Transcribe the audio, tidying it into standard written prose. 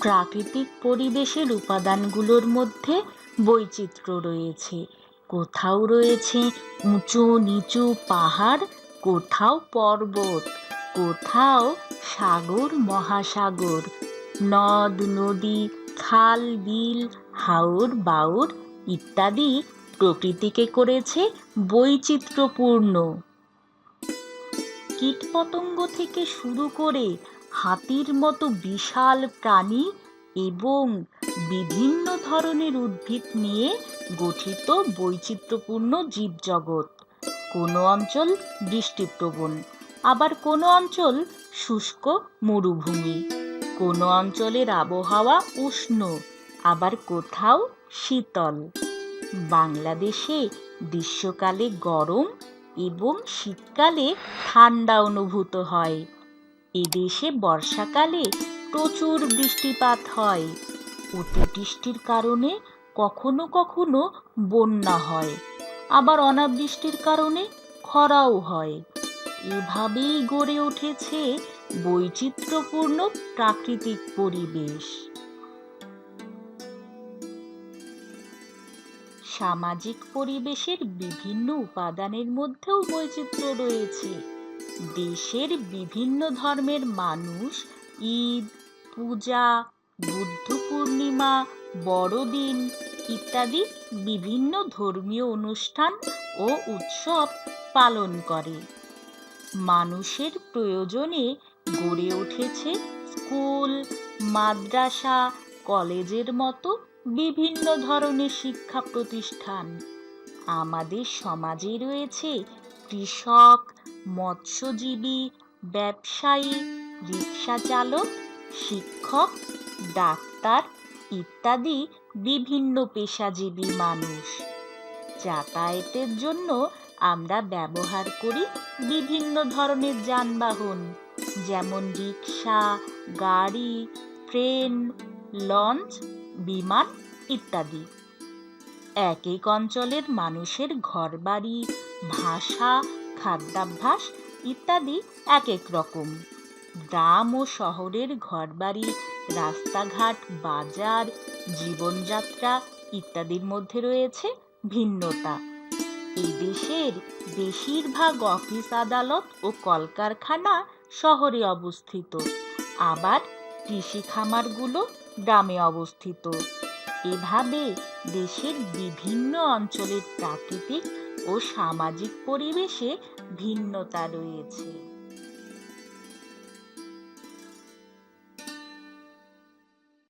প্রাকৃতিক পরিবেশের উপাদানগুলোর মধ্যে বৈচিত্র্য রয়েছে। কোথাও রয়েছে উঁচু নিচু পাহাড়, কোথাও পর্বত, কোথাও সাগর মহাসাগর, নদ নদী, খাল বিল, হাওর বাওর ইত্যাদি প্রকৃতিকে করেছে বৈচিত্র্যপূর্ণ। কীটপতঙ্গ থেকে শুরু করে হাতির মতো বিশাল প্রাণী এবং বিভিন্ন ধরনের উদ্ভিদ নিয়ে গঠিত বৈচিত্র্যপূর্ণ জীবজগৎ। কোনো অঞ্চল বৃষ্টিপ্রবণ, আবার কোনো অঞ্চল শুষ্ক মরুভূমি। কোনো অঞ্চলের আবহাওয়া উষ্ণ, আবার কোথাও শীতল। বাংলাদেশে গ্রীষ্মকালে গরম এবং শীতকালে ঠান্ডা অনুভূত হয়। এদেশে বর্ষাকালে প্রচুর বৃষ্টিপাত হয়। অতিবৃষ্টির কারণে কখনো কখনো বন্যা হয়, আবার অনাবৃষ্টির কারণে খরাও হয়। এভাবেই গড়ে উঠেছে বৈচিত্র্যপূর্ণ প্রাকৃতিক পরিবেশ। সামাজিক পরিবেশের বিভিন্ন উপাদানের মধ্যেও বৈচিত্র্য রয়েছে। দেশের বিভিন্ন ধর্মের মানুষ ঈদ, পূজা, বুদ্ধ পূর্ণিমা, বড়দিন ইত্যাদি বিভিন্ন ধর্মীয় অনুষ্ঠান ও উৎসব পালন করে। মানুষের প্রয়োজনে গড়ে উঠেছে স্কুল, মাদ্রাসা, কলেজের মতো বিভিন্ন ধরনের শিক্ষা প্রতিষ্ঠান। আমাদের সমাজে রয়েছে কৃষক, মৎস্যজীবী, ব্যবসায়ী, রিক্সা চালক, শিক্ষক, ডাক্তার ইত্যাদি বিভিন্ন পেশাজীবী মানুষ। যাতায়াতের জন্য আমরা ব্যবহার করি বিভিন্ন ধরনের যানবাহন, যেমন রিক্সা, গাড়ি, ট্রেন, লঞ্চ, বিমান ইত্যাদি। এক এক অঞ্চলের মানুষের ঘরবাড়ি, ভাষা, খাদ্যাভ্যাস ইত্যাদি এক এক রকম। গ্রাম ও শহরের ঘরবাড়ি, রাস্তাঘাট, বাজার, জীবনযাত্রা ইত্যাদির মধ্যে রয়েছে ভিন্নতা। এই দেশের বেশিরভাগ অফিস আদালত ও কলকারখানা শহরে অবস্থিত, আবার কৃষি খামারগুলো গ্রামে অবস্থিত। এভাবে দেশের বিভিন্ন অঞ্চলের প্রাকৃতিক ও সামাজিক পরিবেশে ভিন্নতা রয়েছে।